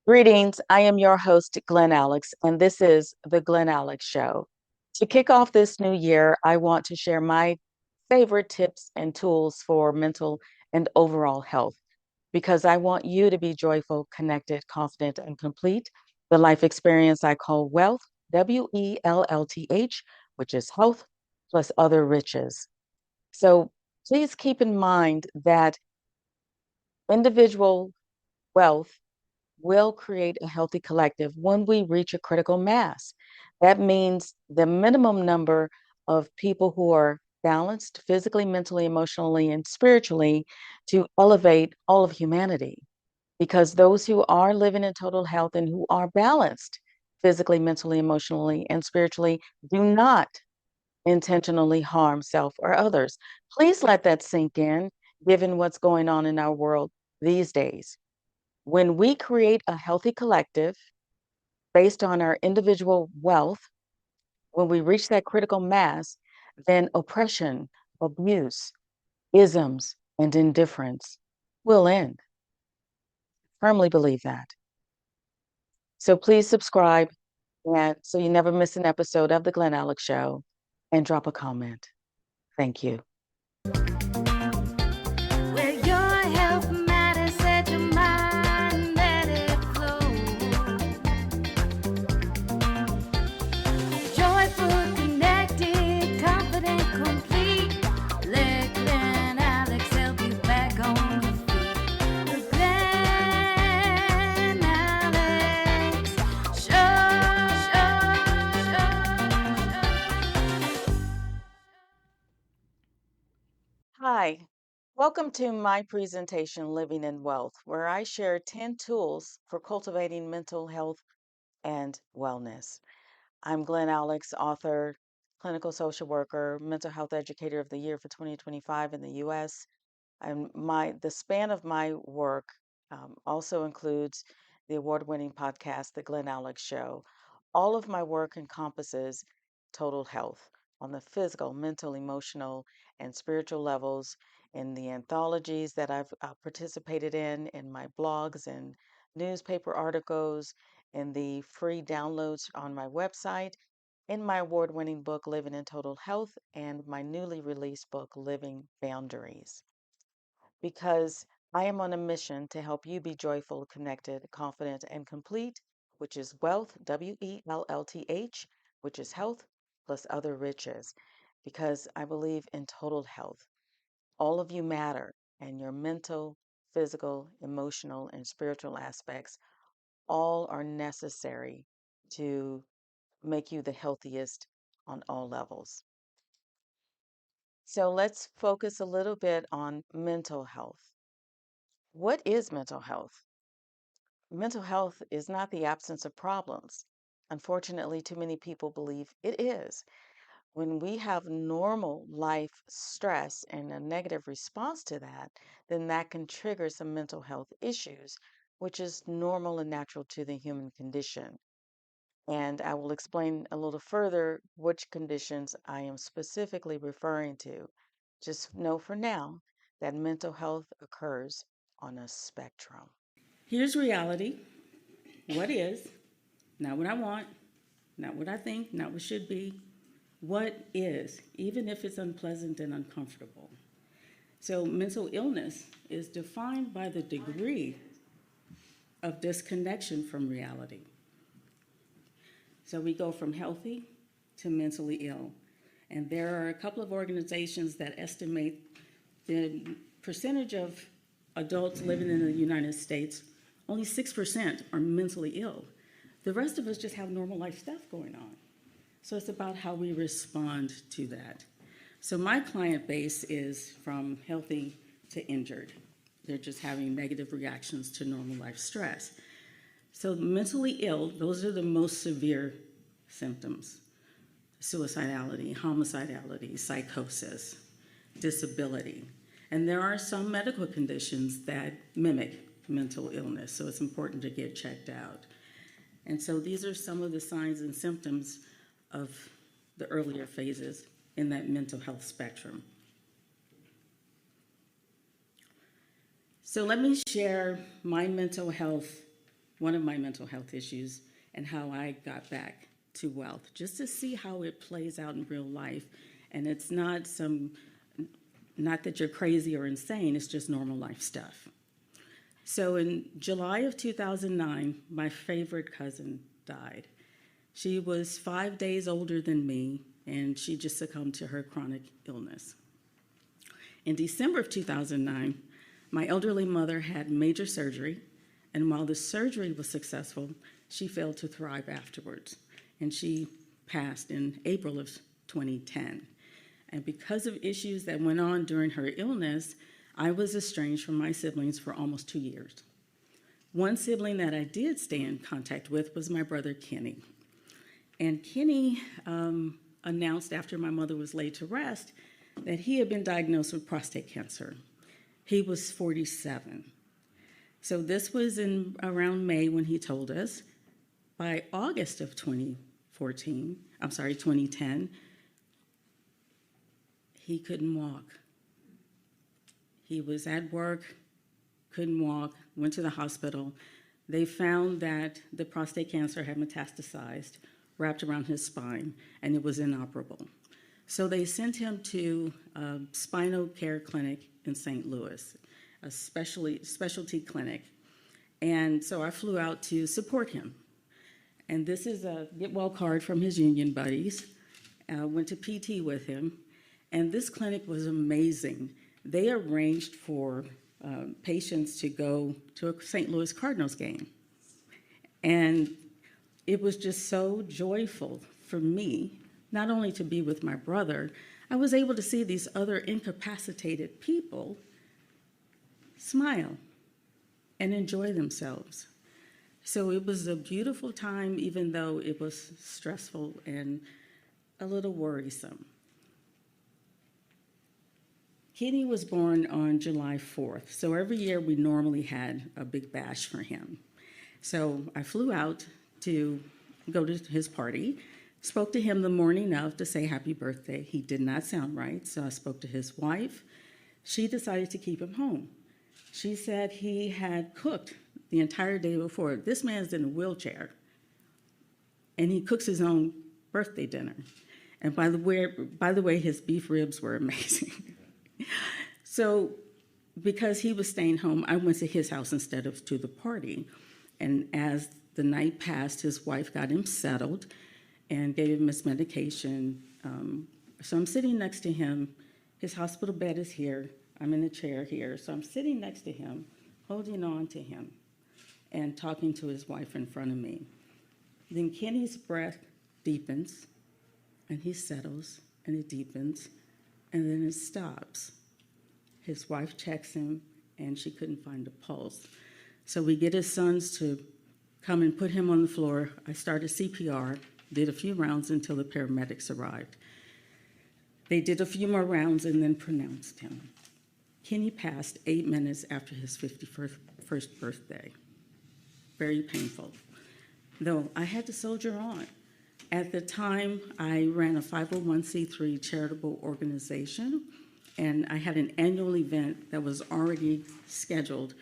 Greetings. I am your host, Glen Alex, and this is the Glen Alex Show. To kick off this new year, I want to share my favorite tips and tools for mental and overall health because I want you to be joyful, connected, confident, and complete. The life experience I call Wellth, Wellth, which is health plus other riches. So please keep in mind that individual wealth will create a healthy collective when we reach a critical mass. That means the minimum number of people who are balanced physically, mentally, emotionally, and spiritually to elevate all of humanity. Because those who are living in total health and who are balanced physically, mentally, emotionally, and spiritually do not intentionally harm self or others. Please let that sink in, given what's going on in our world these days. When we create a healthy collective based on our individual wealth, when we reach that critical mass, then oppression, abuse, isms, and indifference will end. Firmly believe that. So please subscribe and so you never miss an episode of The Glen Alex Show and drop a comment. Thank you. Where your health matters, set your mind, let it flow. Joyful, connected, confident, complete. Let Glen Alex help you back on your feet. The Glen Alex Show. Hi, welcome to my presentation, Living in Wealth, where I share 10 tools for cultivating mental health and wellness. I'm Glen Alex, author, clinical social worker, mental health educator of the year for 2025 in the US. And the span of my work also includes the award-winning podcast, The Glen Alex Show. All of my work encompasses total health on the physical, mental, emotional, and spiritual levels in the anthologies that I've participated in my blogs and newspaper articles, in the free downloads on my website, in my award-winning book, Living in Total Health, and my newly released book, Living Boundaries, because I am on a mission to help you be joyful, connected, confident, and complete, which is wealth, Wellth, which is health plus other riches, because I believe in total health. All of you matter, and your mental, physical, emotional, and spiritual aspects all are necessary to make you the healthiest on all levels. So let's focus a little bit on mental health. What is mental health? Mental health is not the absence of problems. Unfortunately, too many people believe it is. When we have normal life stress and a negative response to that, then that can trigger some mental health issues, which is normal and natural to the human condition. And I will explain a little further which conditions I am specifically referring to. Just know for now that mental health occurs on a spectrum. Here's reality. What is, not what I want, not what I think, not what should be. What is, even if it's unpleasant and uncomfortable. So, mental illness is defined by the degree of disconnection from reality. So, we go from healthy to mentally ill. And there are a couple of organizations that estimate the percentage of adults living in the United States, only 6% are mentally ill. The rest of us just have normal life stuff going on. So it's about how we respond to that. So my client base is from healthy to injured. They're just having negative reactions to normal life stress. So mentally ill, those are the most severe symptoms: suicidality, homicidality, psychosis, disability. And there are some medical conditions that mimic mental illness, so it's important to get checked out. And so these are some of the signs and symptoms of the earlier phases in that mental health spectrum. So let me share my mental health one of my mental health issues and how I got back to Wellth, just to see how it plays out in real life. And it's not that you're crazy or insane, it's just normal life stuff. So in July of 2009, my favorite cousin died. She was 5 days older than me, and she just succumbed to her chronic illness. In December of 2009, my elderly mother had major surgery, and while the surgery was successful, she failed to thrive afterwards, and she passed in April of 2010. And because of issues that went on during her illness, I was estranged from my siblings for almost 2 years. One sibling that I did stay in contact with was my brother Kenny. And Kenny announced after my mother was laid to rest that he had been diagnosed with prostate cancer. He was 47. So this was in around May when he told us. By August of 2010, he couldn't walk. He was at work, couldn't walk, went to the hospital. They found that the prostate cancer had metastasized, wrapped around his spine, and it was inoperable. So they sent him to a spinal care clinic in St. Louis, a specialty clinic. And so I flew out to support him. And this is a get well card from his union buddies. Went to PT with him. And this clinic was amazing. They arranged for patients to go to a St. Louis Cardinals game. And it was just so joyful for me, not only to be with my brother, I was able to see these other incapacitated people smile and enjoy themselves. So it was a beautiful time, even though it was stressful and a little worrisome. Kenny was born on July 4th, so every year we normally had a big bash for him. So I flew out to go to his party, spoke to him the morning of to say happy birthday. He did not sound right, so I spoke to his wife. She decided to keep him home. She said he had cooked the entire day before. This man's in a wheelchair, and he cooks his own birthday dinner. And by the way, his beef ribs were amazing. So because he was staying home, I went to his house instead of to the party. And as the night passed, his wife got him settled and gave him his medication. So I'm sitting next to him. His hospital bed is here. I'm in a chair here. So I'm sitting next to him, holding on to him, and talking to his wife in front of me. Then Kenny's breath deepens, and he settles, and it deepens, and then it stops. His wife checks him, and she couldn't find a pulse. So we get his sons to come and put him on the floor. I started CPR, did a few rounds until the paramedics arrived. They did a few more rounds and then pronounced him. Kenny passed 8 minutes after his 51st birthday. Very painful. Though I had to soldier on. At the time, I ran a 501c3 charitable organization, and I had an annual event that was already scheduled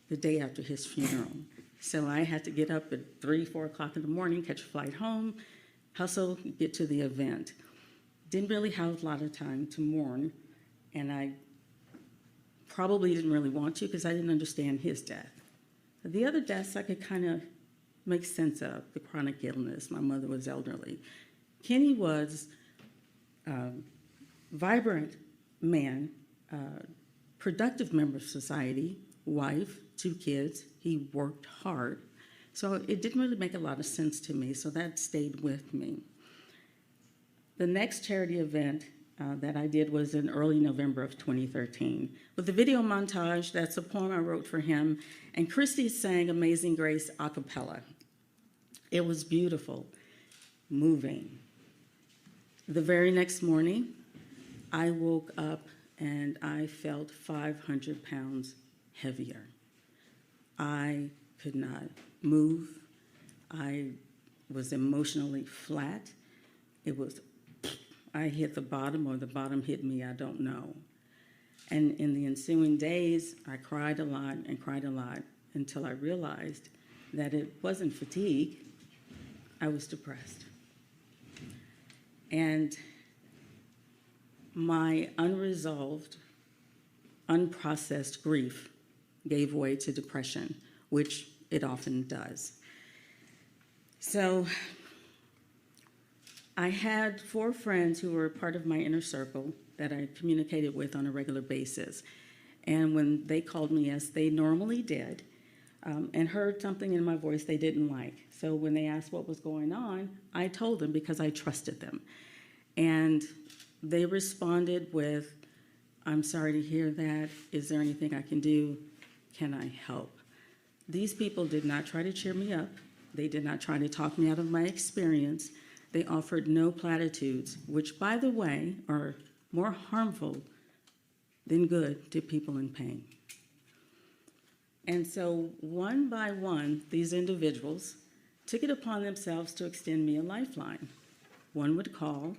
the day after his funeral. So I had to get up at 3, 4 o'clock in the morning, catch a flight home, hustle, get to the event. Didn't really have a lot of time to mourn, and I probably didn't really want to because I didn't understand his death. The other deaths I could kind of make sense of, the chronic illness. My mother was elderly. Kenny was a vibrant man, productive member of society, wife, 2 kids. He worked hard. So it didn't really make a lot of sense to me, so that stayed with me. The next charity event that I did was in early November of 2013. With the video montage, that's a poem I wrote for him, and Christy sang Amazing Grace a cappella. It was beautiful, moving. The very next morning, I woke up and I felt 500 pounds heavier. I could not move. I was emotionally flat. I hit the bottom, or the bottom hit me, I don't know. And in the ensuing days, I cried a lot until I realized that it wasn't fatigue, I was depressed. And my unresolved, unprocessed grief gave way to depression, which it often does. So I had 4 friends who were part of my inner circle that I communicated with on a regular basis. And when they called me, as they normally did, and heard something in my voice they didn't like. So when they asked what was going on, I told them because I trusted them. And they responded with, "I'm sorry to hear that. Is there anything I can do? Can I help?" These people did not try to cheer me up. They did not try to talk me out of my experience. They offered no platitudes, which, by the way, are more harmful than good to people in pain. And so, one by one, these individuals took it upon themselves to extend me a lifeline. One would call,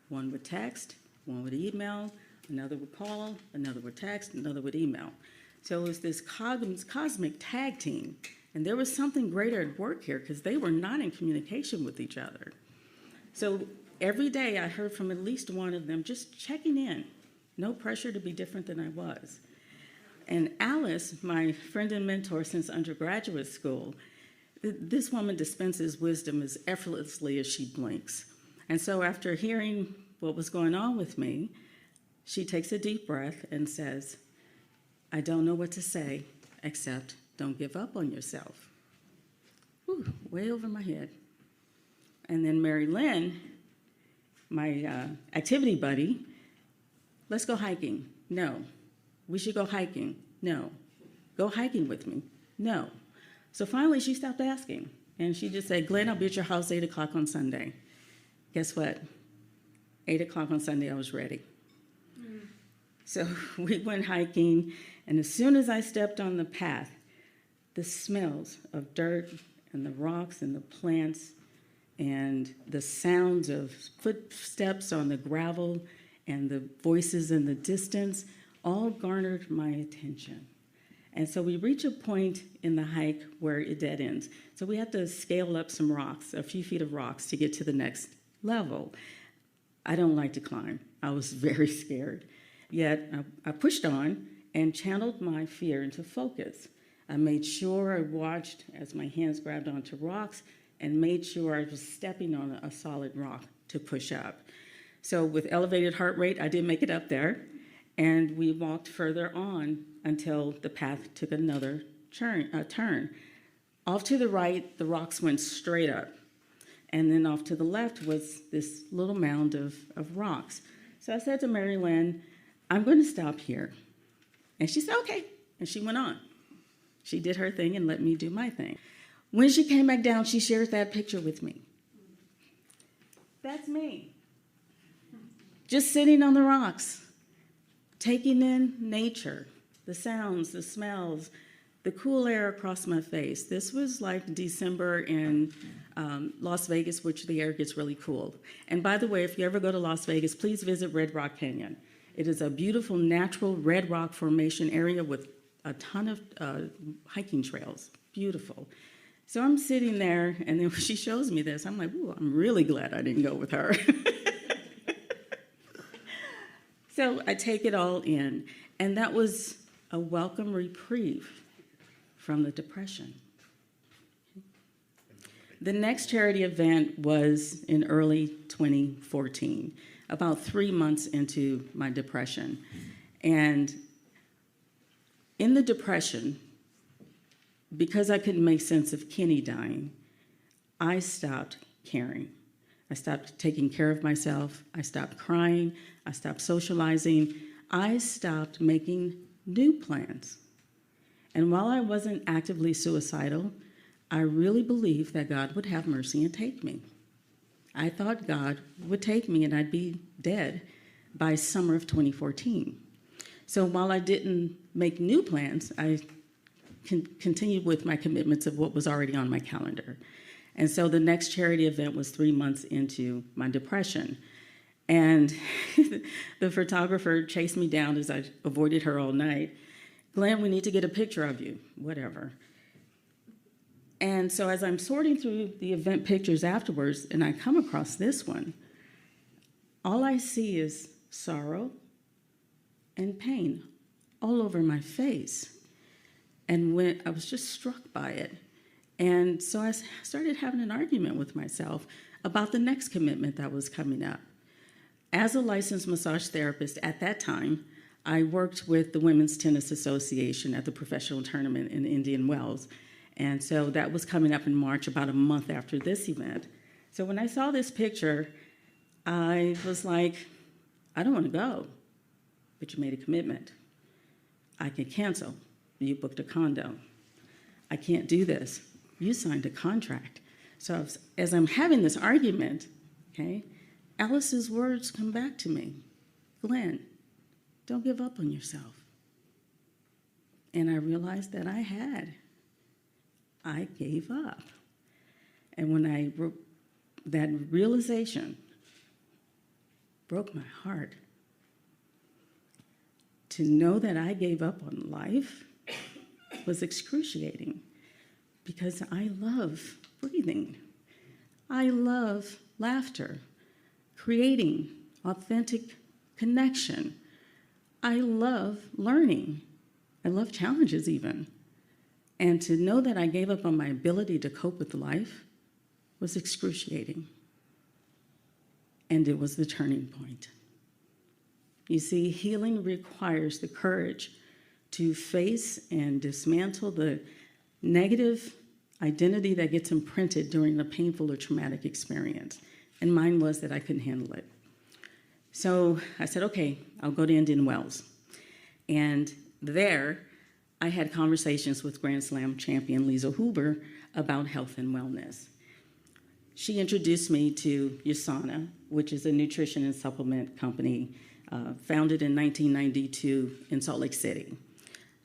one would text, one would email, another would call, another would text, another would email. So it was this cosmic tag team. And there was something greater at work here because they were not in communication with each other. So every day I heard from at least one of them just checking in. No pressure to be different than I was. And Alice, my friend and mentor since undergraduate school, this woman dispenses wisdom as effortlessly as she blinks. And so after hearing what was going on with me, she takes a deep breath and says, "I don't know what to say except don't give up on yourself." Whew, way over my head. And then Mary Lynn, my activity buddy, "Let's go hiking." "No." "We should go hiking." "No." "Go hiking with me." "No." So finally she stopped asking, and she just said, "Glenn, I'll be at your house 8 o'clock on Sunday." Guess what? 8 o'clock on Sunday, I was ready. So we went hiking, and as soon as I stepped on the path, the smells of dirt and the rocks and the plants and the sounds of footsteps on the gravel and the voices in the distance all garnered my attention. And so we reach a point in the hike where it dead ends. So we have to scale up some rocks, a few feet of rocks, to get to the next level. I don't like to climb. I was very scared. Yet I pushed on and channeled my fear into focus. I made sure I watched as my hands grabbed onto rocks and made sure I was stepping on a solid rock to push up. So with elevated heart rate, I did make it up there, and we walked further on until the path took another turn. Off to the right, the rocks went straight up, and then off to the left was this little mound of rocks. So I said to Mary Lynn, "I'm going to stop here." And she said, "Okay," and she went on. She did her thing and let me do my thing. When she came back down, she shared that picture with me. That's me. Just sitting on the rocks, taking in nature, the sounds, the smells, the cool air across my face. This was like December in Las Vegas, which the air gets really cool. And by the way, if you ever go to Las Vegas, please visit Red Rock Canyon. It is a beautiful natural red rock formation area with a ton of hiking trails. Beautiful. So I'm sitting there, and then when she shows me this, I'm like, "Ooh, I'm really glad I didn't go with her." So I take it all in, and that was a welcome reprieve from the depression. The next charity event was in early 2014, about 3 months into my depression. And in the depression, because I couldn't make sense of Kenny dying, I stopped caring. I stopped taking care of myself. I stopped crying. I stopped socializing. I stopped making new plans. And while I wasn't actively suicidal, I really believed that God would have mercy and take me. I thought God would take me and I'd be dead by summer of 2014. So while I didn't make new plans, I continued with my commitments of what was already on my calendar. And so the next charity event was 3 months into my depression. And the photographer chased me down as I avoided her all night. "Glenn, we need to get a picture of you." Whatever. And so as I'm sorting through the event pictures afterwards, and I come across this one, all I see is sorrow and pain all over my face. And when I was just struck by it. And so I started having an argument with myself about the next commitment that was coming up. As a licensed massage therapist at that time, I worked with the Women's Tennis Association at the professional tournament in Indian Wells. And so that was coming up in March, about a month after this event. So when I saw this picture, I was like, I don't want to go, but you made a commitment. I can cancel. You booked a condo. I can't do this. You signed a contract. So as I'm having this argument, okay, Alice's words come back to me. Glen, don't give up on yourself. And I realized that I gave up. And when I wrote, that realization broke my heart. To know that I gave up on life was excruciating because I love breathing. I love laughter, creating authentic connection. I love learning. I love challenges even. And to know that I gave up on my ability to cope with life was excruciating. And it was the turning point. You see, healing requires the courage to face and dismantle the negative identity that gets imprinted during a painful or traumatic experience. And mine was that I couldn't handle it. So I said, okay, I'll go to Indian Wells. And there, I had conversations with Grand Slam champion Lisa Huber about health and wellness. She introduced me to USANA, which is a nutrition and supplement company founded in 1992 in Salt Lake City.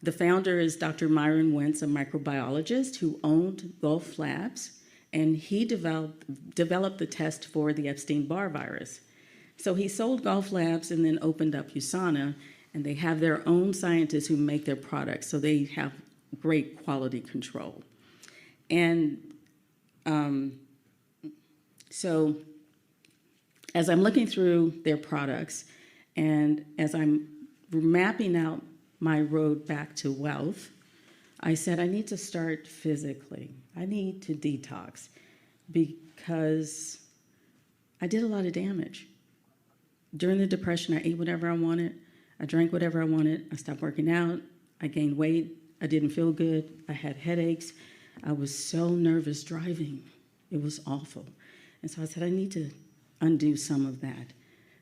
The founder is Dr. Myron Wentz, a microbiologist who owned Gulf Labs, and he developed the test for the Epstein-Barr virus. So he sold Gulf Labs and then opened up USANA, and they have their own scientists who make their products, so they have great quality control. And so as I'm looking through their products, and as I'm mapping out my road back to Wellth, I said, I need to start physically. I need to detox because I did a lot of damage. During the Depression, I ate whatever I wanted. I drank whatever I wanted. I stopped working out. I gained weight. I didn't feel good. I had headaches. I was so nervous driving. It was awful. And so I said, I need to undo some of that.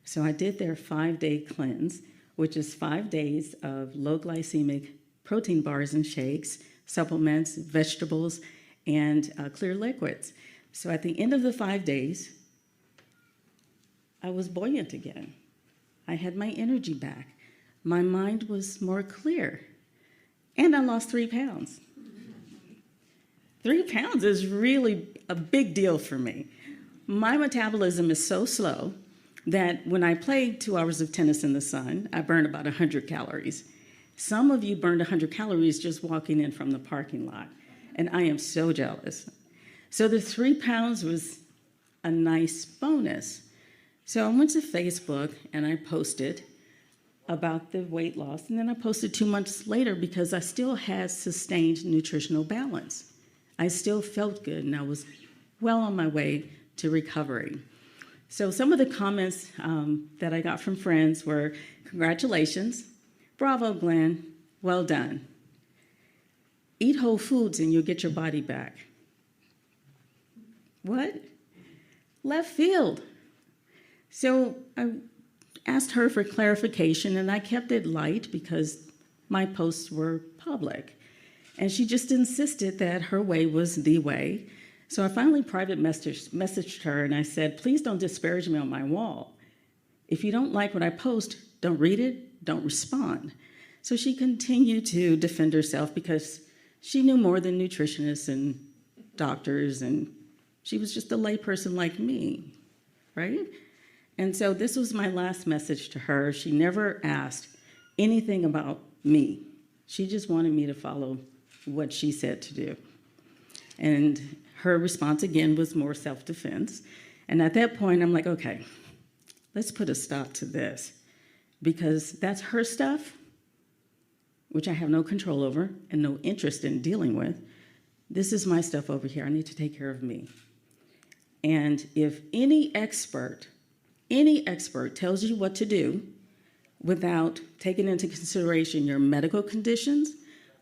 So I did their 5-day cleanse, which is 5 days of low glycemic protein bars and shakes, supplements, vegetables, and clear liquids. So at the end of the 5 days, I was buoyant again. I had my energy back. My mind was more clear. And I lost 3 pounds. 3 pounds is really a big deal for me. My metabolism is so slow that when I play 2 hours of tennis in the sun, I burn about 100 calories. Some of you burned 100 calories just walking in from the parking lot, and I am so jealous. So the 3 pounds was a nice bonus. So I went to Facebook and I posted about the weight loss, and then I posted 2 months later because I still had sustained nutritional balance. I still felt good, and I was well on my way to recovery. So some of the comments that I got from friends were, congratulations, bravo, Glen, well done. Eat whole foods and you'll get your body back. What? Left field. So I asked her for clarification, and I kept it light because my posts were public. And she just insisted that her way was the way. So I finally private messaged her, and I said, please don't disparage me on my wall. If you don't like what I post, don't read it, don't respond. So she continued to defend herself because she knew more than nutritionists and doctors, and she was just a layperson like me, right? And so this was my last message to her. She never asked anything about me. She just wanted me to follow what she said to do. And her response again was more self-defense. And at that point, I'm like, okay, let's put a stop to this, because that's her stuff, which I have no control over and no interest in dealing with. This is my stuff over here. I need to take care of me. And if any expert tells you what to do without taking into consideration your medical conditions,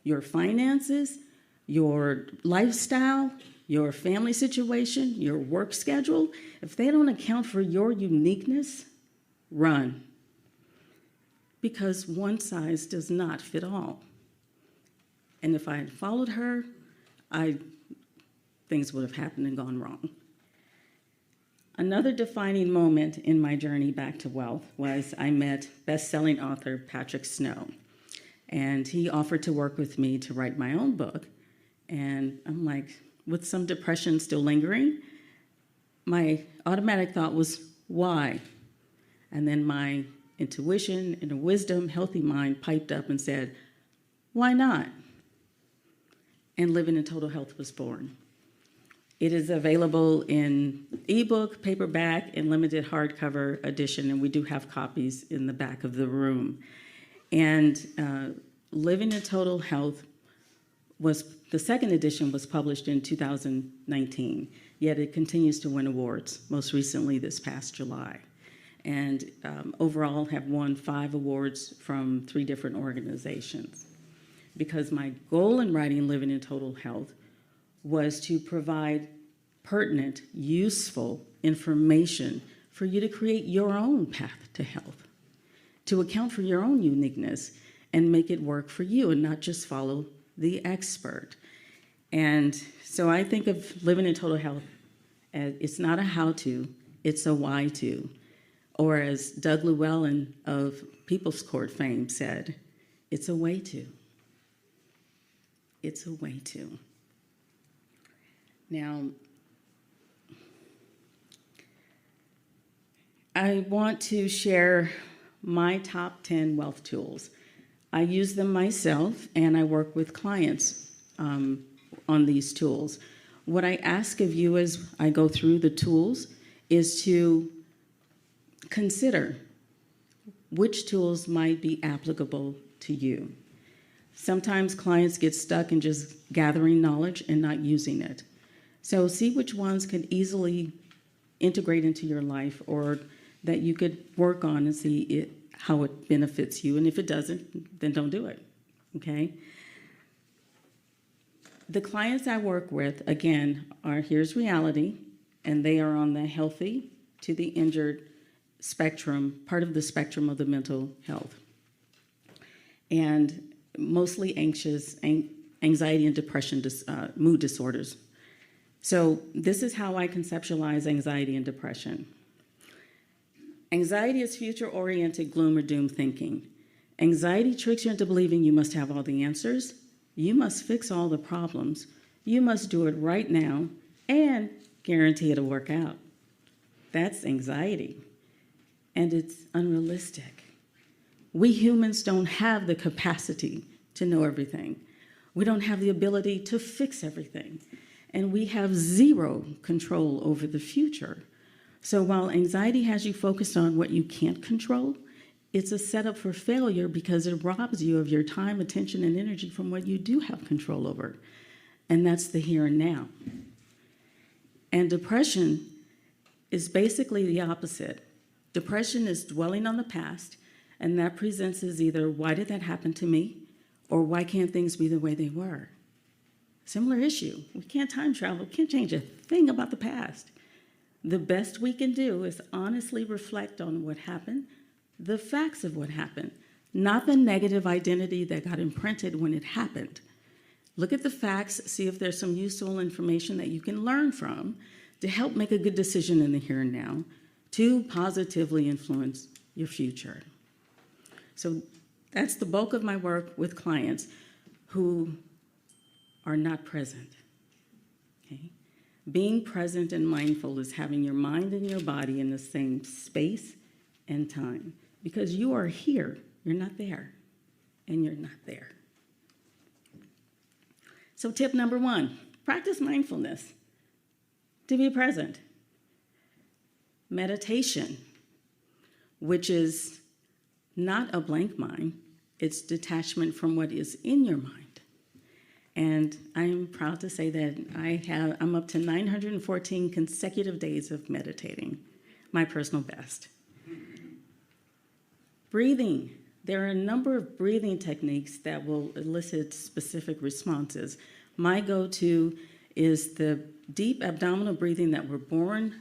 your finances, your lifestyle, your family situation, your work schedule, if they don't account for your uniqueness, run. Because one size does not fit all. And if I had followed her, things would have happened and gone wrong. Another defining moment in my journey back to Wellth was I met best-selling author Patrick Snow. And he offered to work with me to write my own book. And I'm like, with some depression still lingering, my automatic thought was, why? And then my intuition and a wisdom, healthy mind piped up and said, why not? And Living in Total Health was born. It is available in ebook, paperback, and limited hardcover edition, and we do have copies in the back of the room. And Living in Total Health the second edition was published in 2019, yet it continues to win awards, most recently this past July. And overall have won 5 awards from 3 different organizations. Because my goal in writing Living in Total Health was to provide pertinent, useful information for you to create your own path to health, to account for your own uniqueness and make it work for you and not just follow the expert. And so I think of Living in Total Health as it's not a how-to, it's a why-to. Or as Doug Llewellyn of People's Court fame said, it's a way to. It's a way to. Now, I want to share my top 10 Wellth tools. I use them myself, and I work with clients on these tools. What I ask of you as I go through the tools is to consider which tools might be applicable to you. Sometimes clients get stuck in just gathering knowledge and not using it. So see which ones can easily integrate into your life or that you could work on and see how it benefits you. And if it doesn't, then don't do it, okay? The clients I work with, again, here's reality, and they are on the healthy to the injured spectrum, part of the spectrum of the mental health. And mostly anxious, anxiety and depression, mood disorders. So this is how I conceptualize anxiety and depression. Anxiety is future-oriented gloom or doom thinking. Anxiety tricks you into believing you must have all the answers, you must fix all the problems, you must do it right now, and guarantee it'll work out. That's anxiety, and it's unrealistic. We humans don't have the capacity to know everything. We don't have the ability to fix everything, and we have zero control over the future. So while anxiety has you focused on what you can't control, it's a setup for failure because it robs you of your time, attention, and energy from what you do have control over. And that's the here and now. And depression is basically the opposite. Depression is dwelling on the past, and that presents as either, why did that happen to me? Or why can't things be the way they were? Similar issue. We can't time travel, we can't change a thing about the past. The best we can do is honestly reflect on what happened, the facts of what happened, not the negative identity that got imprinted when it happened. Look at the facts, see if there's some useful information that you can learn from to help make a good decision in the here and now to positively influence your future. So that's the bulk of my work with clients who are not present. Okay? Being present and mindful is having your mind and your body in the same space and time. Because you are here, you're not there, and you're not there. So tip number 1, Practice mindfulness, to be present. Meditation, which is not a blank mind, it's detachment from what is in your mind. And I'm proud to say that I'm up to 914 consecutive days of meditating, my personal best. Breathing. There are a number of breathing techniques that will elicit specific responses. My go-to is the deep abdominal breathing that we're born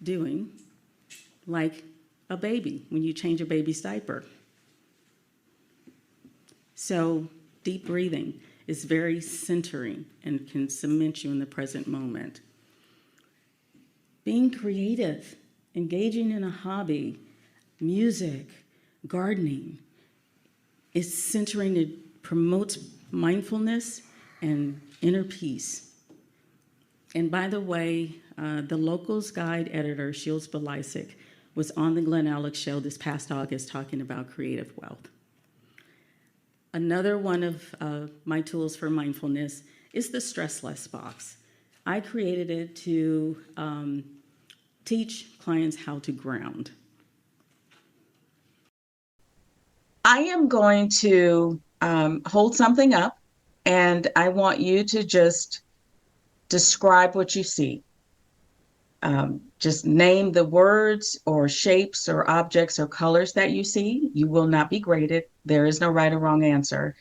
doing, like a baby when you change a baby's diaper. So deep breathing is very centering and can cement you in the present moment. Being creative, engaging in a hobby, music, gardening, is centering. It promotes mindfulness and inner peace. And by the way, the Locals Guide editor, Shields Belisik, was on the Glen Alex Show this past August talking about creative wealth. Another one of my tools for mindfulness is the Stress Less box. I created it to teach clients how to ground. I am going to hold something up, and I want you to just describe what you see. Just name the words or shapes or objects or colors that you see. You will not be graded. There is no right or wrong answer.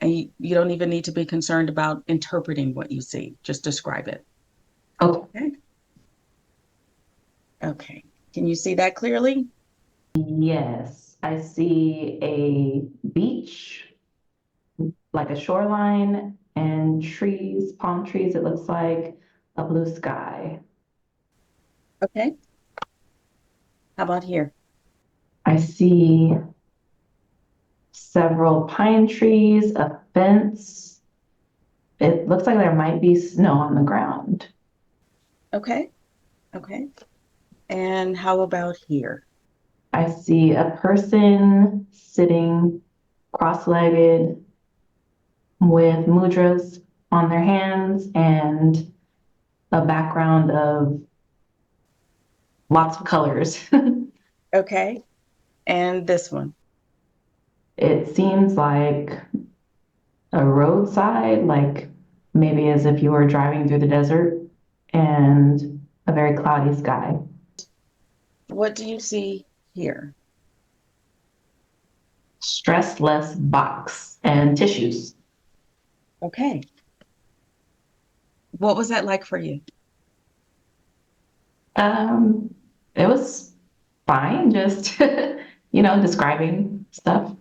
And you don't even need to be concerned about interpreting what you see. Just describe it. Okay. Okay. Can you see that clearly? Yes, I see a beach, like a shoreline, and trees, palm trees, it looks like a blue sky. Okay. How about here? I see several pine trees, a fence. It looks like there might be snow on the ground. Okay. Okay. And how about here? I see a person sitting cross-legged with mudras on their hands and a background of lots of colors. Okay. And this one. It seems like a roadside, like maybe as if you were driving through the desert, and a very cloudy sky. What do you see here? Stress less box and tissues. Okay. What was that like for you? Um, it was fine, just describing stuff.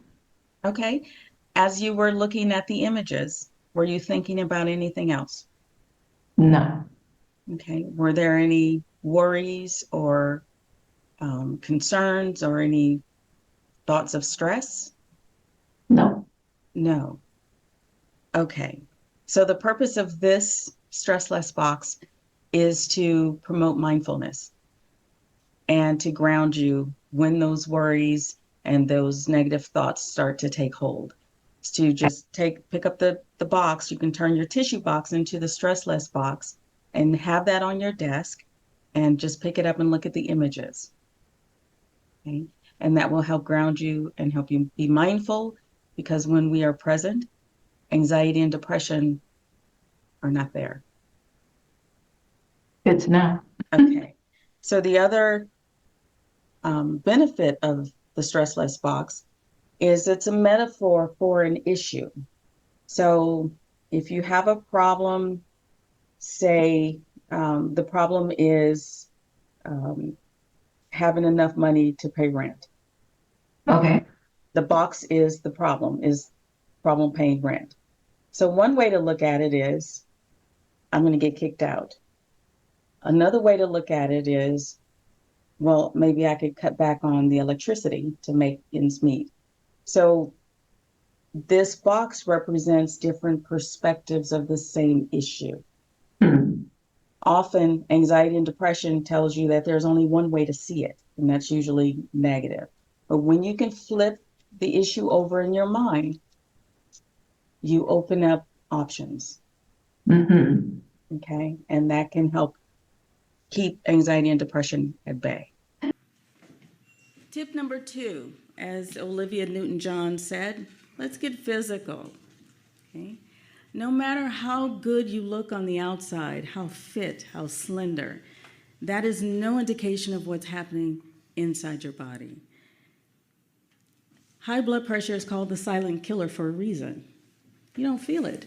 Okay. As you were looking at the images, were you thinking about anything else? No, Okay. Were there any worries or concerns or any thoughts of stress? no. No. Okay. So the purpose of this stress less box is to promote mindfulness and to ground you when those worries and those negative thoughts start to take hold. It's to just pick up the box. You can turn your tissue box into the stress less box and have that on your desk and just pick it up and look at the images. Okay? And that will help ground you and help you be mindful, because when we are present, anxiety and depression are not there. Good to know. Okay. So the other benefit of the stress less box is it's a metaphor for an issue. So if you have a problem, say the problem is having enough money to pay rent. Okay. The box is the is problem paying rent. So one way to look at it is, I'm going to get kicked out. Another way to look at it is, well, maybe I could cut back on the electricity to make ends meet. So this box represents different perspectives of the same issue. Often anxiety and depression tells you that there's only one way to see it, and that's usually negative. But when you can flip the issue over in your mind, you open up options. Mm-hmm. Okay. And that can help keep anxiety and depression at bay. Tip number 2, as Olivia Newton-John said, let's get physical. Okay? No matter how good you look on the outside, how fit, how slender, that is no indication of what's happening inside your body. High blood pressure is called the silent killer for a reason. You don't feel it.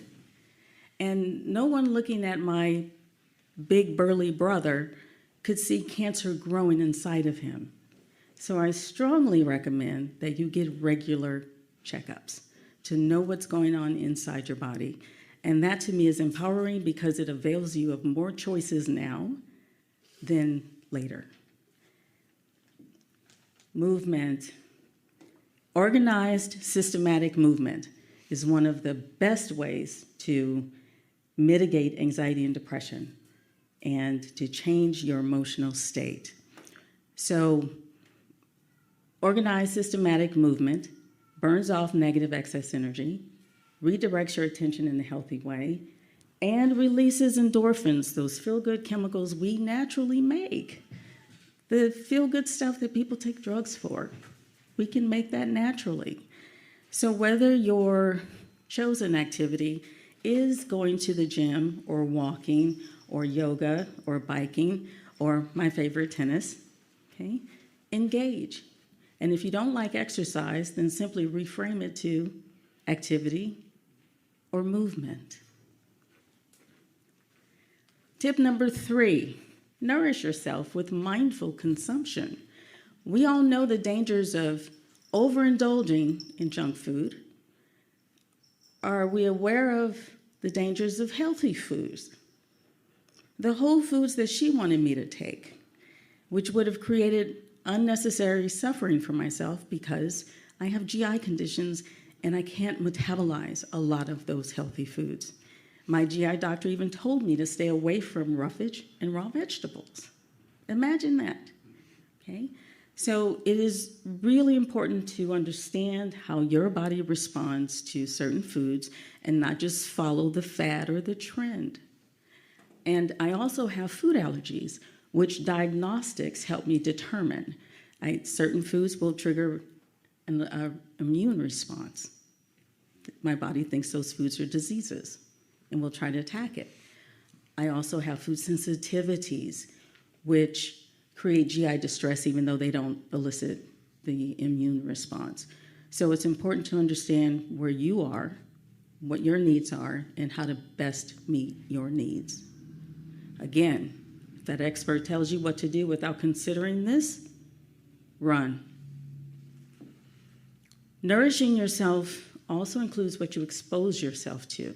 And no one looking at my big burly brother could see cancer growing inside of him. So I strongly recommend that you get regular checkups to know what's going on inside your body. And that to me is empowering because it avails you of more choices now than later. Movement. Organized, systematic movement is one of the best ways to mitigate anxiety and depression and to change your emotional state. So, organized, systematic movement burns off negative excess energy, redirects your attention in a healthy way, and releases endorphins, those feel-good chemicals we naturally make. The feel-good stuff that people take drugs for. We can make that naturally. So whether your chosen activity is going to the gym or walking or yoga or biking or my favorite, tennis, okay, engage. And if you don't like exercise, then simply reframe it to activity or movement. Tip number 3, nourish yourself with mindful consumption. We all know the dangers of overindulging in junk food. Are we aware of the dangers of healthy foods? The whole foods that she wanted me to take, which would have created unnecessary suffering for myself because I have GI conditions and I can't metabolize a lot of those healthy foods. My GI doctor even told me to stay away from roughage and raw vegetables. Imagine that, okay? So it is really important to understand how your body responds to certain foods and not just follow the fad or the trend. And I also have food allergies, which diagnostics help me determine. Certain foods will trigger an immune response. My body thinks those foods are diseases and will try to attack it. I also have food sensitivities, which create GI distress even though they don't elicit the immune response. So it's important to understand where you are, what your needs are, and how to best meet your needs. Again, if that expert tells you what to do without considering this, run. Nourishing yourself also includes what you expose yourself to.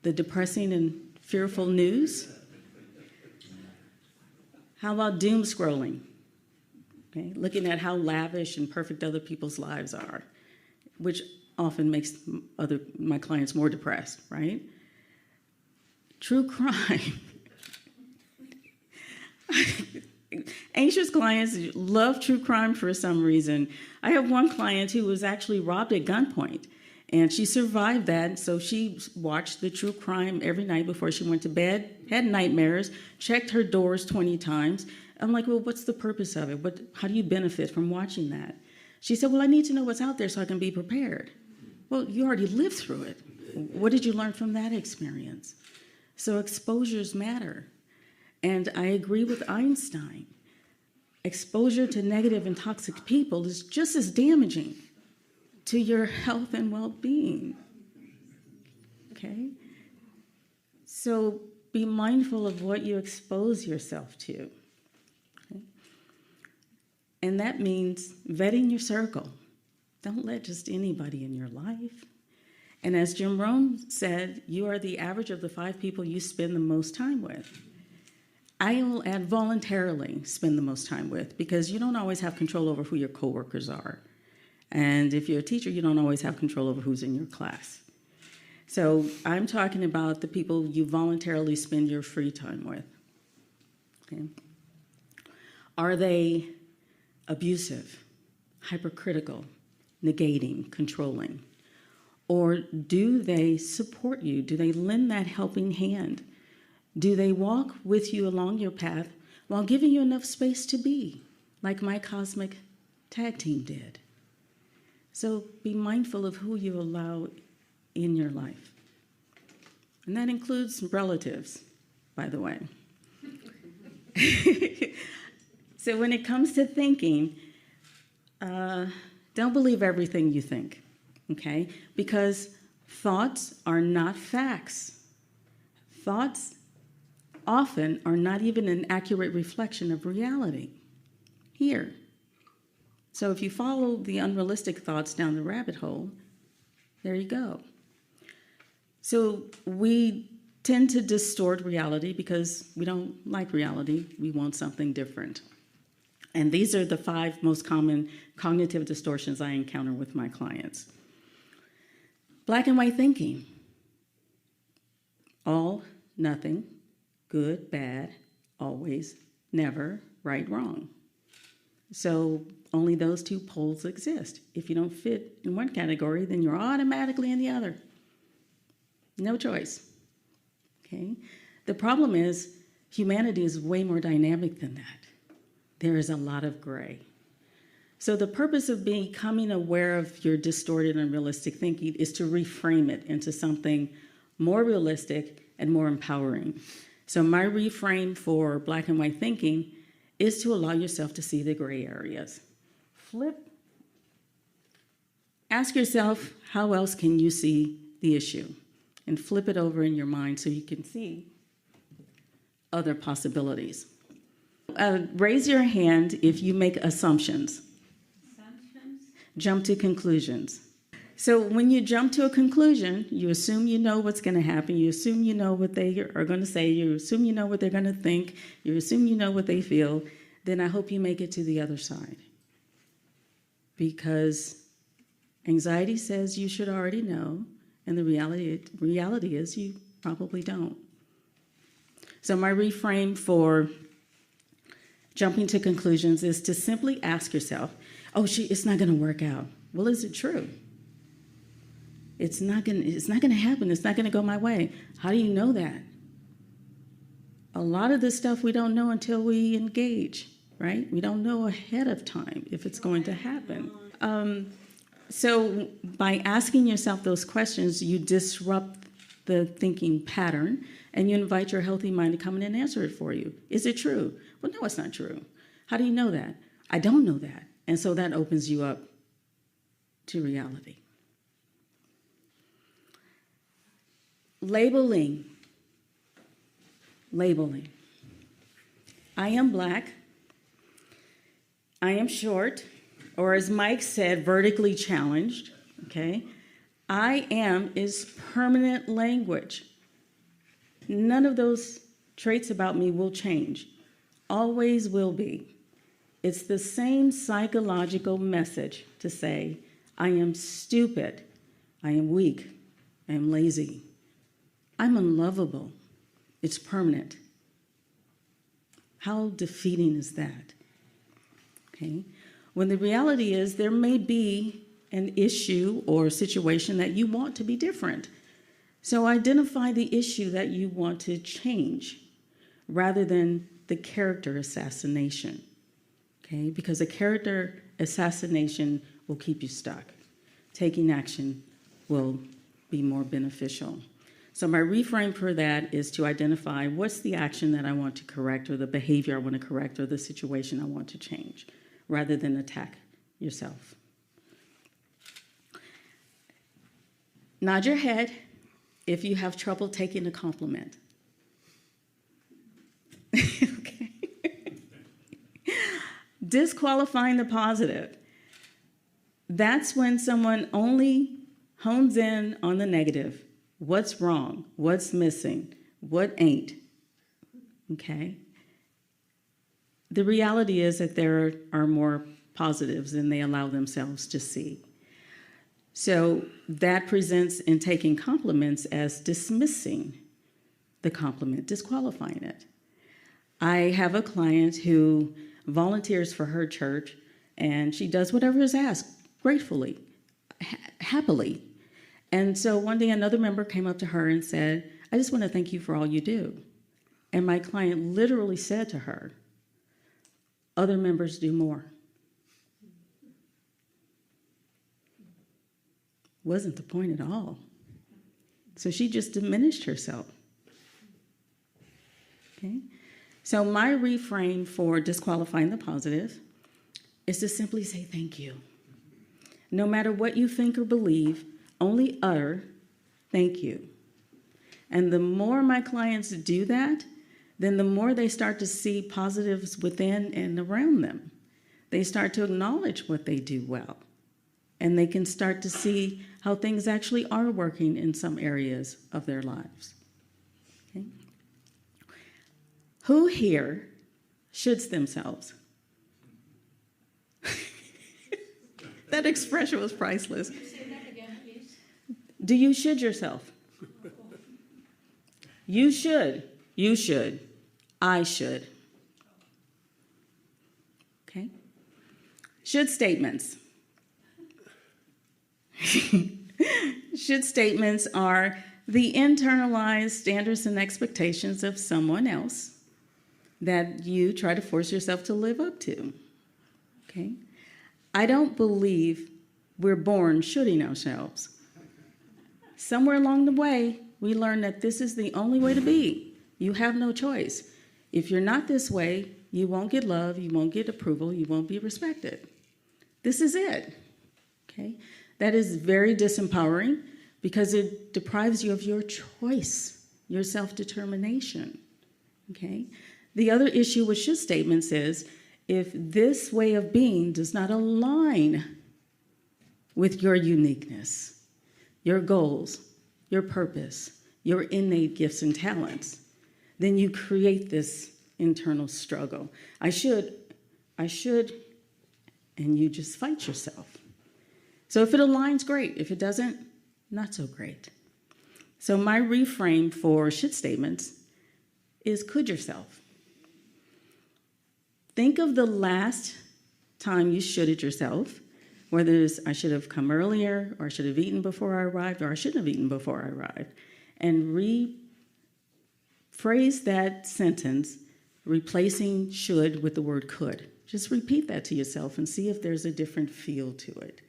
The depressing and fearful news. How about doom scrolling? Okay, looking at how lavish and perfect other people's lives are, which often makes my clients more depressed, right? True crime. Anxious clients love true crime for some reason. I have one client who was actually robbed at gunpoint, and she survived that, so she watched the true crime every night before she went to bed, had nightmares, checked her doors 20 times. I'm like, well, what's the purpose of it? How do you benefit from watching that? She said, well, I need to know what's out there so I can be prepared. Well, you already lived through it. What did you learn from that experience? So exposures matter. And I agree with Einstein. Exposure to negative and toxic people is just as damaging to your health and well-being. Okay? So be mindful of what you expose yourself to. Okay? And that means vetting your circle. Don't let just anybody in your life. And as Jim Rohn said, you are the average of the 5 people you spend the most time with. I will add voluntarily spend the most time with, because you don't always have control over who your coworkers are. And if you're a teacher, you don't always have control over who's in your class. So I'm talking about the people you voluntarily spend your free time with. Okay? Are they abusive, hypercritical, negating, controlling? Or do they support you? Do they lend that helping hand? Do they walk with you along your path while giving you enough space to be, like my cosmic tag team did? So be mindful of who you allow in your life. And that includes relatives, by the way. So when it comes to thinking, don't believe everything you think, okay? Because thoughts are not facts. Thoughts often are not even an accurate reflection of reality. Here. So if you follow the unrealistic thoughts down the rabbit hole, there you go. So we tend to distort reality because we don't like reality. We want something different. And these are the 5 most common cognitive distortions I encounter with my clients. Black and white thinking. All, nothing, good, bad, always, never, right, wrong. So only those 2 poles exist. If you don't fit in one category, then you're automatically in the other. No choice. Okay? The problem is humanity is way more dynamic than that. There is a lot of gray. So the purpose of becoming aware of your distorted and unrealistic thinking is to reframe it into something more realistic and more empowering. So my reframe for black and white thinking is to allow yourself to see the gray areas. Ask yourself, how else can you see the issue? And flip it over in your mind so you can see other possibilities. Raise your hand if you make assumptions. Jump to conclusions. So when you jump to a conclusion, you assume you know what's going to happen. You assume you know what they are going to say. You assume you know what they're going to think. You assume you know what they feel. Then I hope you make it to the other side. Because anxiety says you should already know, and the reality is you probably don't. So my reframe for jumping to conclusions is to simply ask yourself, it's not going to work out. Well, is it true? It's not going to happen. It's not going to go my way. How do you know that? A lot of this stuff we don't know until we engage, right? We don't know ahead of time if it's going to happen. So by asking yourself those questions, you disrupt the thinking pattern and you invite your healthy mind to come in and answer it for you. Is it true? Well, no, it's not true. How do you know that? I don't know that. And so that opens you up to reality. Labeling. I am black. I am short, or as Mike said, vertically challenged, okay? I am is permanent language. None of those traits about me will change. Always will be. It's the same psychological message to say, I am stupid, I am weak, I am lazy, I'm unlovable. It's permanent. How defeating is that? Okay. When the reality is there may be an issue or situation that you want to be different. So identify the issue that you want to change rather than the character assassination. Okay? Because a character assassination will keep you stuck. Taking action will be more beneficial. So my reframe for that is to identify what's the action that I want to correct or the behavior I want to correct or the situation I want to change, rather than attack yourself. Nod your head if you have trouble taking a compliment. Okay. Disqualifying the positive. That's when someone only hones in on the negative. What's wrong? What's missing? What ain't? Okay? The reality is that there are more positives than they allow themselves to see. So that presents in taking compliments as dismissing the compliment, disqualifying it. I have a client who volunteers for her church, and she does whatever is asked gratefully, happily. And so one day another member came up to her and said, I just want to thank you for all you do. And my client literally said to her, other members do more. Wasn't the point at all. So she just diminished herself. Okay? So my reframe for disqualifying the positive is to simply say thank you. No matter what you think or believe, only utter thank you. And the more my clients do that, then the more they start to see positives within and around them. They start to acknowledge what they do well. And they can start to see how things actually are working in some areas of their lives. Okay? Who here shoulds themselves? That expression was priceless. Say that again, please. Do you should yourself? You should. You should. I should. Okay? Should statements. Should statements are the internalized standards and expectations of someone else that you try to force yourself to live up to. Okay? I don't believe we're born shoulding ourselves. Somewhere along the way, we learn that this is the only way to be. You have no choice. If you're not this way, you won't get love, you won't get approval, you won't be respected. This is it. Okay? That is very disempowering because it deprives you of your choice, your self-determination. Okay? The other issue with should statements is if this way of being does not align with your uniqueness, your goals, your purpose, your innate gifts and talents, then you create this internal struggle. I should, and you just fight yourself. So if it aligns, great. If it doesn't, not so great. So my reframe for should statements is could yourself. Think of the last time you shoulded yourself, whether it's I should have come earlier, or I should have eaten before I arrived, or I shouldn't have eaten before I arrived, and rephrase that sentence, replacing should with the word could. Just repeat that to yourself and see if there's a different feel to it.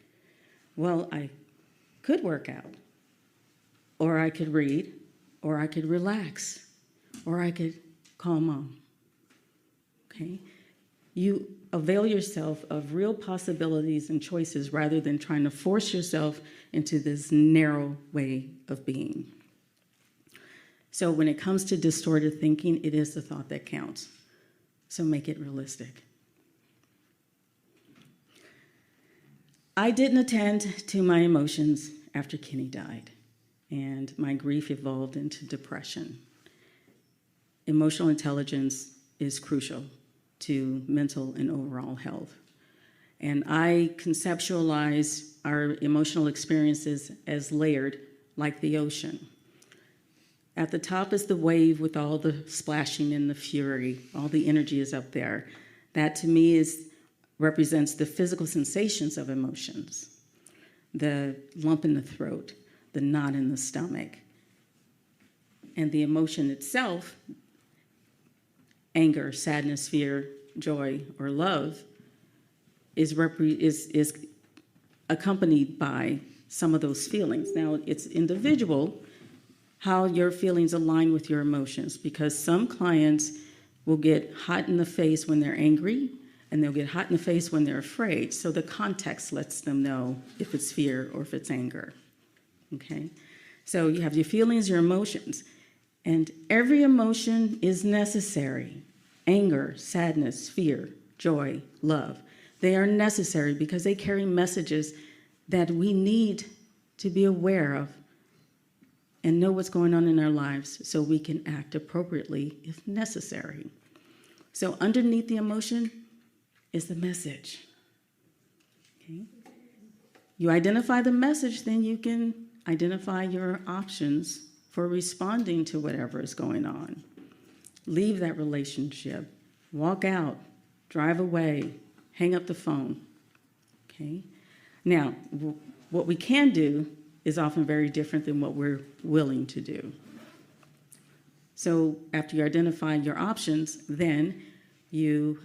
Well, I could work out, or I could read, or I could relax, or I could call mom. Okay? You avail yourself of real possibilities and choices rather than trying to force yourself into this narrow way of being. So when it comes to distorted thinking, it is the thought that counts. So make it realistic. I didn't attend to my emotions after Kenny died, and my grief evolved into depression. Emotional intelligence is crucial to mental and overall health. And I conceptualize our emotional experiences as layered, like the ocean. At the top is the wave with all the splashing and the fury, all the energy is up there. That to me represents the physical sensations of emotions, the lump in the throat, the knot in the stomach. And the emotion itself, anger, sadness, fear, joy, or love, is accompanied by some of those feelings. Now, it's individual how your feelings align with your emotions, because some clients will get hot in the face when they're angry, and they'll get hot in the face when they're afraid. So the context lets them know if it's fear or if it's anger. Okay? So you have your feelings, your emotions. And every emotion is necessary. Anger, sadness, fear, joy, love. They are necessary because they carry messages that we need to be aware of and know what's going on in our lives so we can act appropriately if necessary. So underneath the emotion is the message. Okay? You identify the message, then you can identify your options for responding to whatever is going on. Leave that relationship, walk out, drive away, hang up the phone. Okay? Now, what we can do is often very different than what we're willing to do. So after you identify your options, then you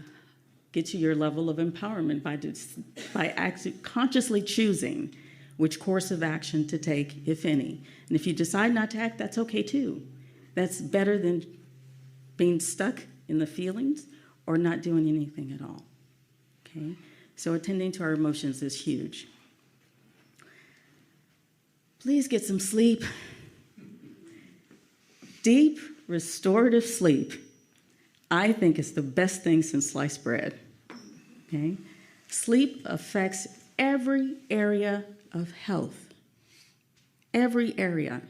get to your level of empowerment by consciously choosing which course of action to take, if any. And if you decide not to act, that's okay too. That's better than being stuck in the feelings or not doing anything at all. Okay? So attending to our emotions is huge. Please get some sleep. Deep, restorative sleep, I think, is the best thing since sliced bread. Okay? Sleep affects every area of health. Every area.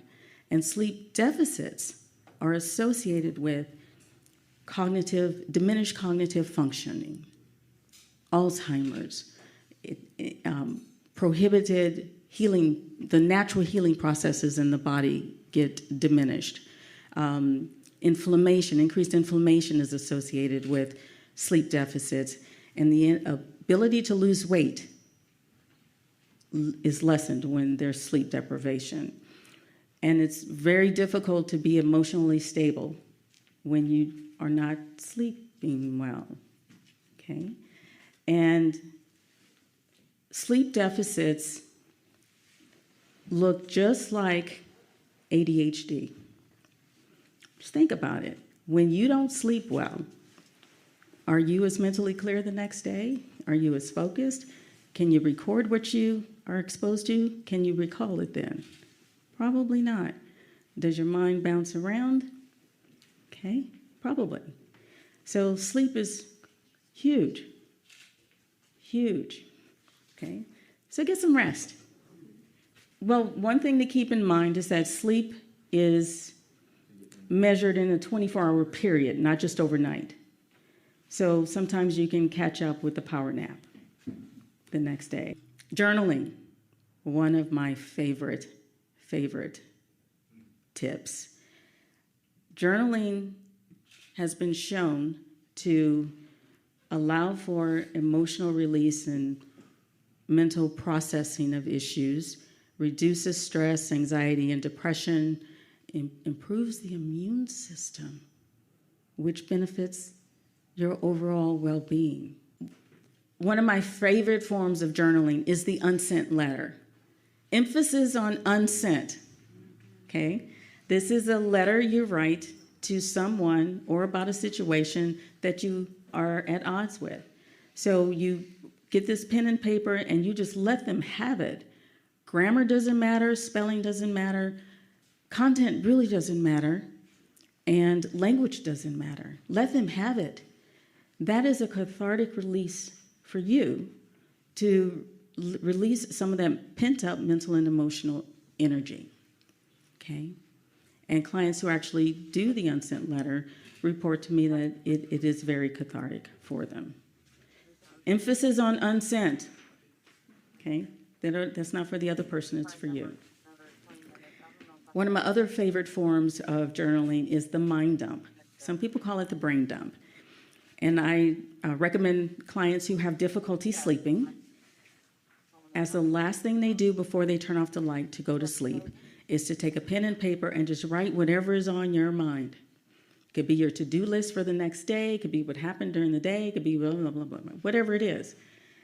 And sleep deficits are associated with diminished cognitive functioning, Alzheimer's, prohibited healing, the natural healing processes in the body get diminished. Increased inflammation is associated with sleep deficits, and the ability to lose weight is lessened when there's sleep deprivation. And it's very difficult to be emotionally stable when you are not sleeping well, okay? And sleep deficits look just like ADHD. Just think about it. When you don't sleep well, are you as mentally clear the next day? Are you as focused? Can you record what you are exposed to? Can you recall it then? Probably not. Does your mind bounce around? Okay, probably. So sleep is huge, huge. Okay, so get some rest. Well, one thing to keep in mind is that sleep is measured in a 24-hour period, not just overnight. So sometimes you can catch up with the power nap the next day. Journaling, one of my favorite tips. Journaling has been shown to allow for emotional release and mental processing of issues, reduces stress, anxiety, and depression, improves the immune system, which benefits your overall well-being. One of my favorite forms of journaling is the unsent letter. Emphasis on unsent, okay? This is a letter you write to someone or about a situation that you are at odds with. So you get this pen and paper and you just let them have it. Grammar doesn't matter, spelling doesn't matter, content really doesn't matter, and language doesn't matter. Let them have it. That is a cathartic release for you to release some of that pent-up mental and emotional energy, okay? And clients who actually do the unsent letter report to me that it is very cathartic for them. Emphasis on unsent, okay? That's not for the other person, it's for you. One of my other favorite forms of journaling is the mind dump. Some people call it the brain dump. And I recommend clients who have difficulty sleeping, as the last thing they do before they turn off the light to go to sleep, is to take a pen and paper and just write whatever is on your mind. It could be your to-do list for the next day, it could be what happened during the day, it could be blah, blah, blah, blah, whatever it is.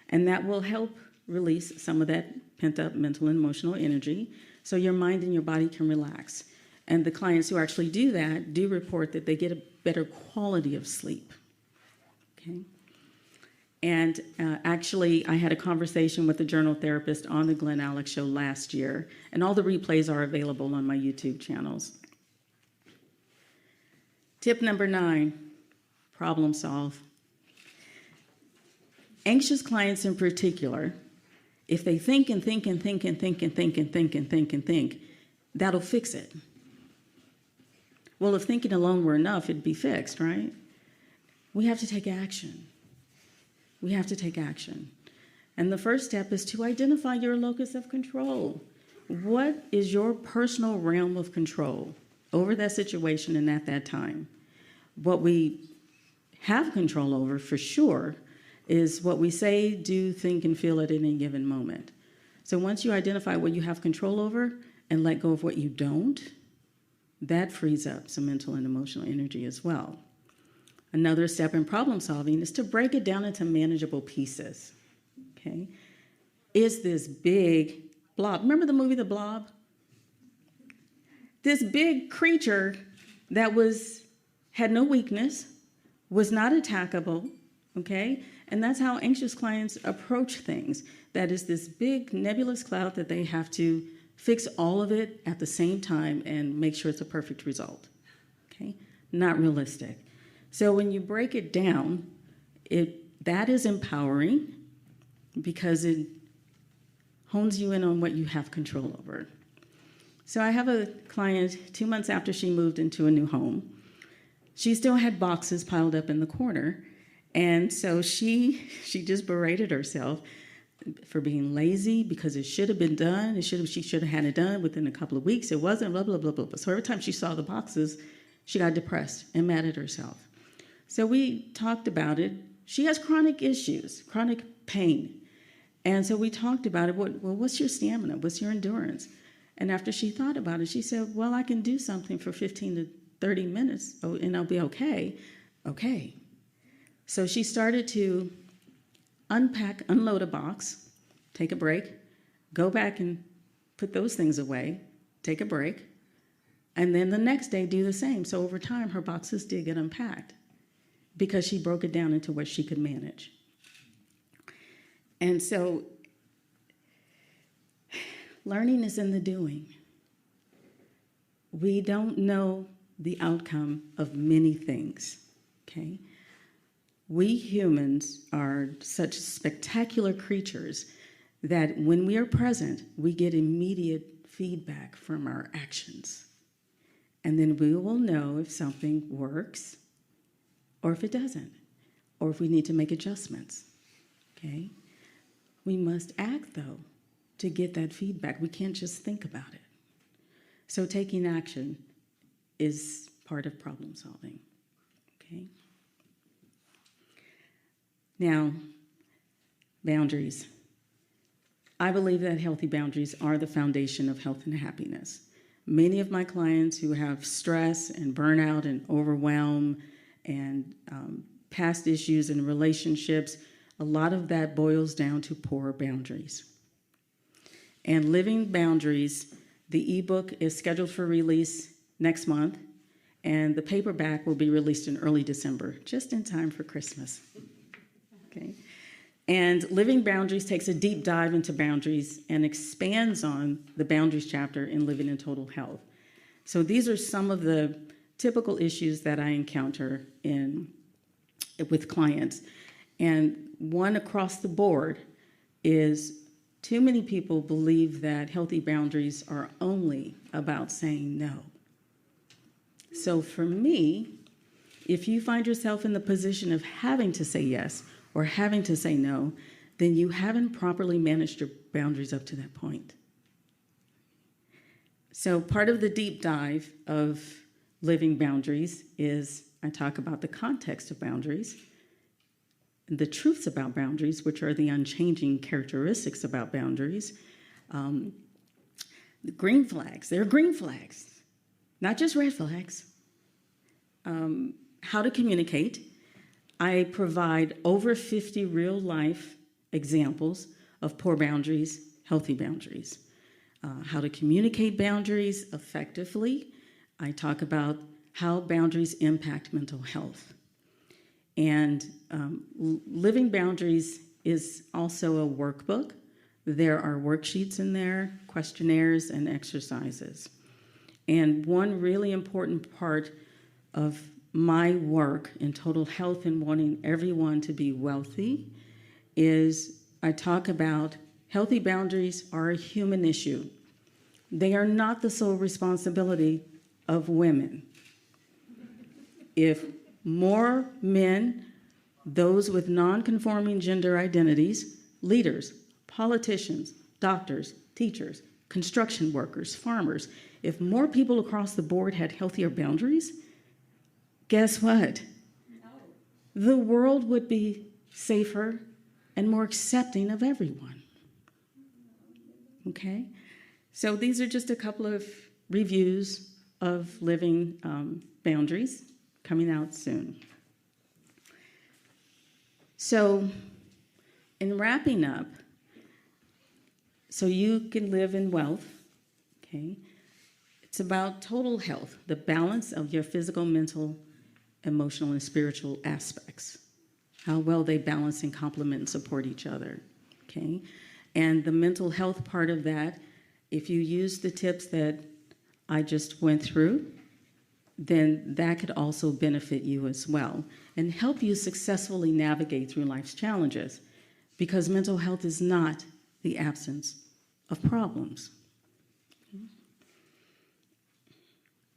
And that will help release some of that pent-up mental and emotional energy so your mind and your body can relax. And the clients who actually do that do report that they get a better quality of sleep. Okay? And actually, I had a conversation with a journal therapist on the Glen Alex Show last year, and all the replays are available on my YouTube channels. Tip number 9, problem solve. Anxious clients in particular, if they think and think and think and think and think and think and think and think, that'll fix it. Well, if thinking alone were enough, it'd be fixed, right? We have to take action. We have to take action. And the first step is to identify your locus of control. What is your personal realm of control over that situation and at that time? What we have control over, for sure, is what we say, do, think, and feel at any given moment. So once you identify what you have control over and let go of what you don't, that frees up some mental and emotional energy as well. Another step in problem solving is to break it down into manageable pieces. Okay? Is this big blob? Remember the movie The Blob? This big creature that had no weakness, was not attackable, okay? And that's how anxious clients approach things. That is this big nebulous cloud that they have to fix all of it at the same time and make sure it's a perfect result, okay? Not realistic. So when you break it down, that is empowering because it hones you in on what you have control over. So I have a client 2 months after she moved into a new home. She still had boxes piled up in the corner. And so she just berated herself for being lazy because it should have been done. She should have had it done within a couple of weeks. It wasn't, blah, blah, blah, blah, blah. So every time she saw the boxes, she got depressed and mad at herself. So we talked about it. She has chronic issues, chronic pain. And so we talked about it. Well, what's your stamina? What's your endurance? And after she thought about it, she said, well, I can do something for 15 to 30 minutes and I'll be okay. Okay. So she started to unload a box, take a break, go back and put those things away, take a break, and then the next day do the same. So over time, her boxes did get unpacked because she broke it down into what she could manage. And so learning is in the doing. We don't know the outcome of many things, okay? We humans are such spectacular creatures that when we are present, we get immediate feedback from our actions. And then we will know if something works or if it doesn't, or if we need to make adjustments, okay? We must act, though, to get that feedback. We can't just think about it. So taking action is part of problem solving, okay? Now, boundaries. I believe that healthy boundaries are the foundation of health and happiness. Many of my clients who have stress and burnout and overwhelm and past issues in relationships, a lot of that boils down to poor boundaries. And Living Boundaries, the ebook is scheduled for release next month, and the paperback will be released in early December, just in time for Christmas. Okay. And Living Boundaries takes a deep dive into boundaries and expands on the boundaries chapter in Living in Total Health. So these are some of the typical issues that I encounter with clients. And one across the board is too many people believe that healthy boundaries are only about saying no. So for me, if you find yourself in the position of having to say yes or having to say no, then you haven't properly managed your boundaries up to that point. So part of the deep dive of Living Boundaries is I talk about the context of boundaries, the truths about boundaries, which are the unchanging characteristics about boundaries. The green flags, they're green flags, not just red flags. How to communicate. I provide over 50 real-life examples of poor boundaries, healthy boundaries. How to communicate boundaries effectively. I talk about how boundaries impact mental health. And Living Boundaries is also a workbook. There are worksheets in there, questionnaires, and exercises. And one really important part of my work in total health and wanting everyone to be wealthy is I talk about healthy boundaries are a human issue. They are not the sole responsibility of women. If more men, those with non-conforming gender identities, leaders, politicians, doctors, teachers, construction workers, farmers, if more people across the board had healthier boundaries, guess what? No. The world would be safer and more accepting of everyone. Okay? So these are just a couple of reviews of living boundaries coming out soon. So, in wrapping up, so you can live in wealth, okay? It's about total health, the balance of your physical, mental, emotional, and spiritual aspects. How well they balance and complement and support each other, okay? And the mental health part of that, if you use the tips that I just went through, then that could also benefit you as well and help you successfully navigate through life's challenges, because mental health is not the absence of problems.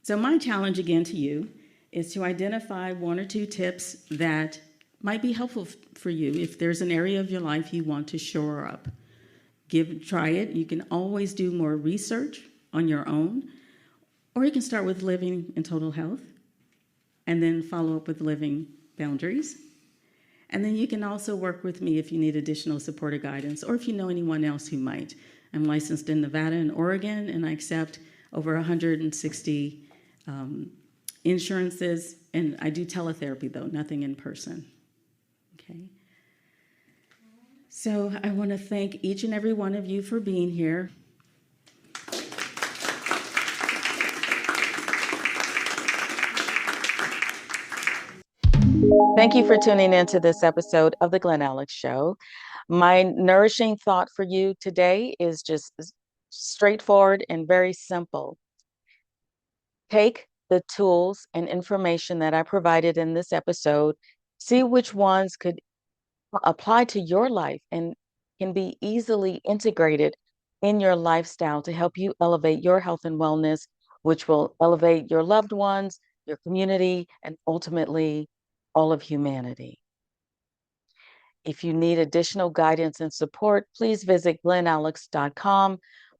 So my challenge again to you is to identify one or two tips that might be helpful for you if there's an area of your life you want to shore up. Try it. You can always do more research on your own, or you can start with living in total health and then follow up with living boundaries. And then you can also work with me if you need additional support or guidance, or if you know anyone else who might. I'm licensed in Nevada and Oregon, and I accept over 160 insurances, and I do teletherapy though, nothing in person. Okay. So I want to thank each and every one of you for being here. Thank you for tuning in to this episode of the Glen Alex Show. My nourishing thought for you today is just straightforward and very simple. Take the tools and information that I provided in this episode, see which ones could apply to your life and can be easily integrated in your lifestyle to help you elevate your health and wellness, which will elevate your loved ones, your community, and ultimately all of humanity. If you need additional guidance and support, please visit glenalex.com,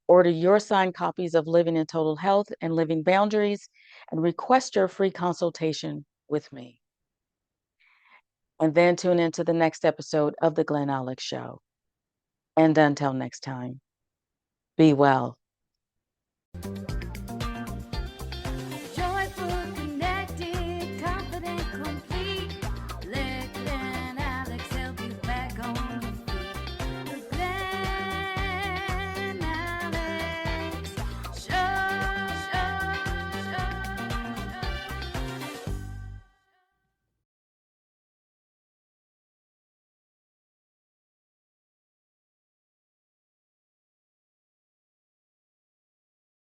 order your signed copies of Living in Total Health and Living Boundaries, and request your free consultation with me. And then tune into the next episode of The Glen Alex Show. And until next time, be well.